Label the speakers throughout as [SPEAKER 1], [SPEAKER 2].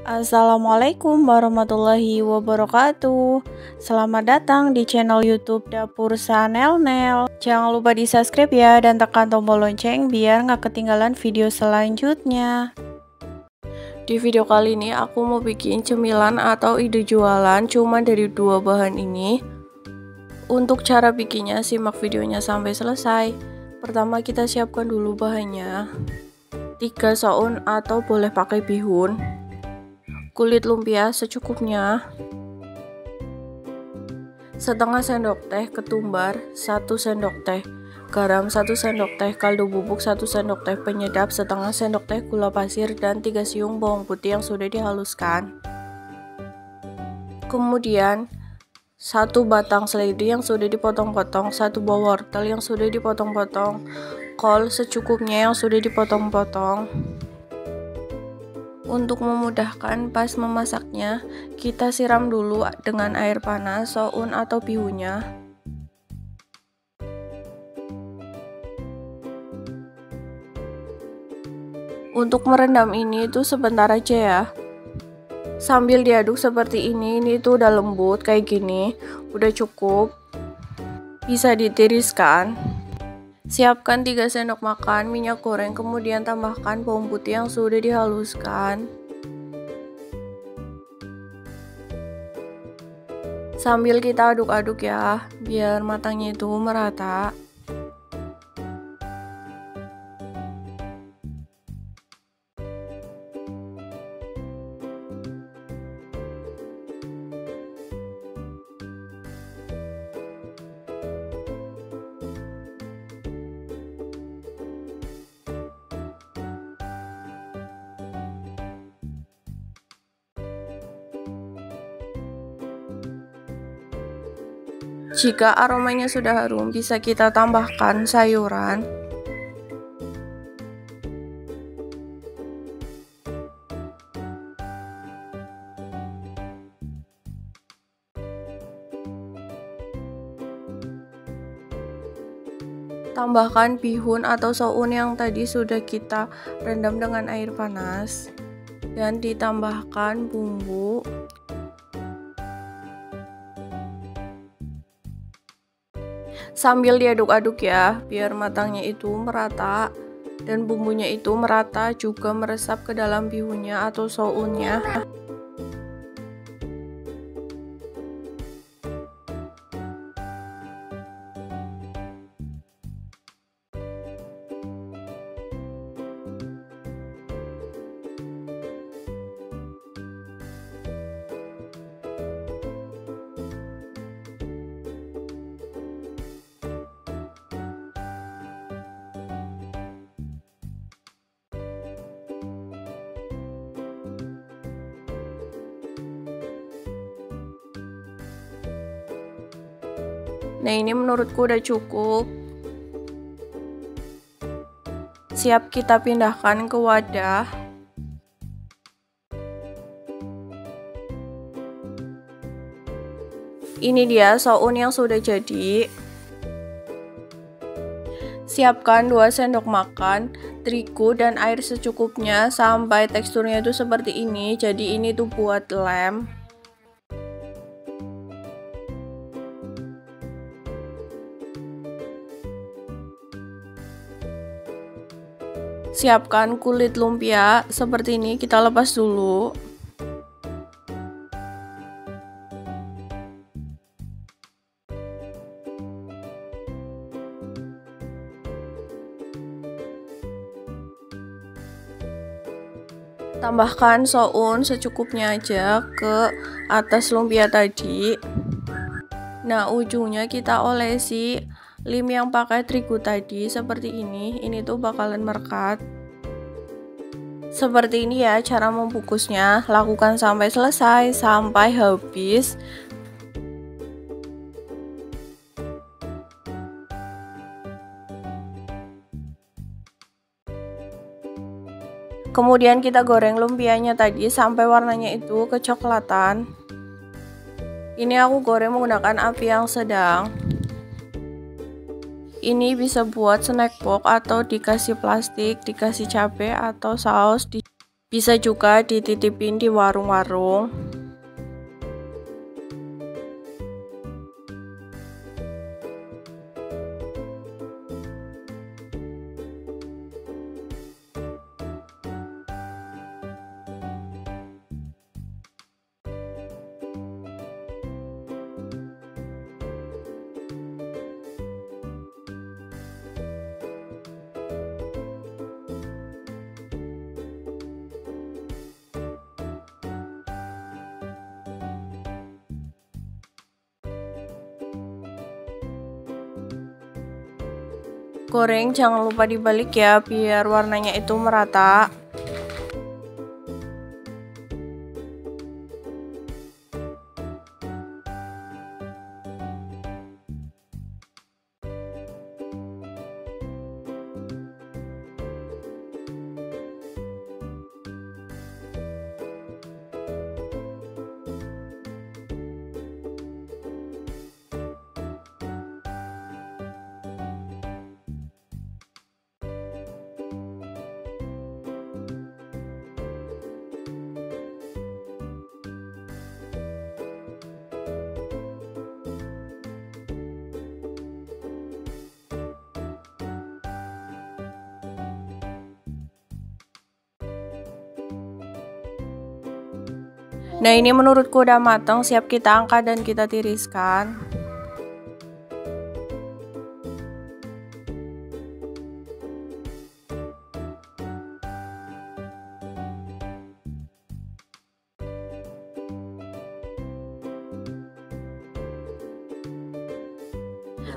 [SPEAKER 1] Assalamualaikum warahmatullahi wabarakatuh. Selamat datang di channel YouTube Dapur Sanelnel. Jangan lupa di subscribe ya dan tekan tombol lonceng biar nggak ketinggalan video selanjutnya. Di video kali ini aku mau bikin cemilan atau ide jualan cuma dari dua bahan ini. Untuk cara bikinnya simak videonya sampai selesai. Pertama kita siapkan dulu bahannya. 3 soun atau boleh pakai bihun. Kulit lumpia secukupnya, setengah sendok teh ketumbar, 1 sendok teh garam, 1 sendok teh kaldu bubuk, 1 sendok teh penyedap, setengah sendok teh gula pasir, dan 3 siung bawang putih yang sudah dihaluskan. Kemudian 1 batang seledri yang sudah dipotong-potong, 1 buah wortel yang sudah dipotong-potong, kol secukupnya yang sudah dipotong-potong. Untuk memudahkan pas memasaknya, kita siram dulu dengan air panas soun atau bihunnya. Untuk merendam ini itu sebentar aja ya. Sambil diaduk seperti ini tuh udah lembut kayak gini, udah cukup. Bisa ditiriskan. Siapkan 3 sendok makan minyak goreng, kemudian tambahkan bawang putih yang sudah dihaluskan. Sambil kita aduk-aduk ya, biar matangnya itu merata. Jika aromanya sudah harum, bisa kita tambahkan sayuran. Tambahkan bihun atau soun yang tadi sudah kita rendam dengan air panas. Dan ditambahkan bumbu. Sambil diaduk-aduk ya, biar matangnya itu merata dan bumbunya itu merata juga meresap ke dalam bihunnya atau sounnya. Nah, ini menurutku udah cukup. Siap kita pindahkan ke wadah. Ini dia soun yang sudah jadi. Siapkan 2 sendok makan terigu dan air secukupnya sampai teksturnya itu seperti ini. Jadi ini tuh buat lem. Siapkan kulit lumpia seperti ini, kita lepas dulu. Tambahkan soun secukupnya aja ke atas lumpia tadi. Nah, ujungnya kita olesi lem yang pakai terigu tadi seperti ini. Ini tuh bakalan merekat. Seperti ini ya cara membungkusnya. Lakukan sampai selesai, sampai habis. Kemudian kita goreng lumpianya tadi sampai warnanya itu kecoklatan. Ini aku goreng menggunakan api yang sedang. Ini bisa buat snack box atau dikasih plastik, dikasih cabai atau saus. Bisa juga dititipin di warung-warung. Goreng jangan lupa dibalik ya, biar warnanya itu merata. Nah, ini menurutku udah matang, siap kita angkat dan kita tiriskan.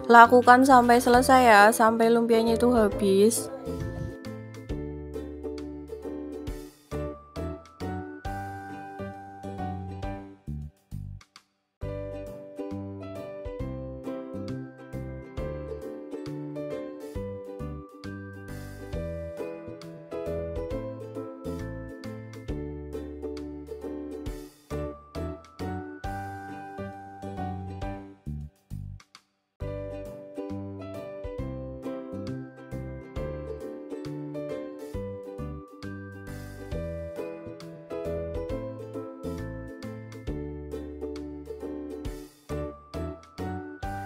[SPEAKER 1] Lakukan sampai selesai ya, sampai lumpianya itu habis.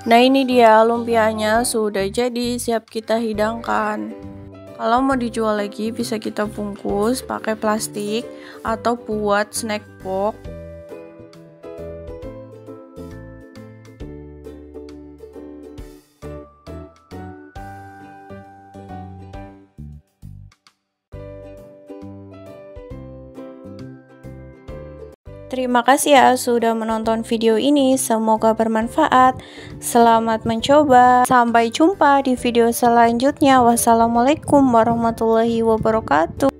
[SPEAKER 1] Nah, ini dia lumpianya sudah jadi, siap kita hidangkan. Kalau mau dijual lagi bisa kita bungkus pakai plastik atau buat snack box. Terima kasih ya sudah menonton video ini, semoga bermanfaat. Selamat mencoba, sampai jumpa di video selanjutnya. Wassalamualaikum warahmatullahi wabarakatuh.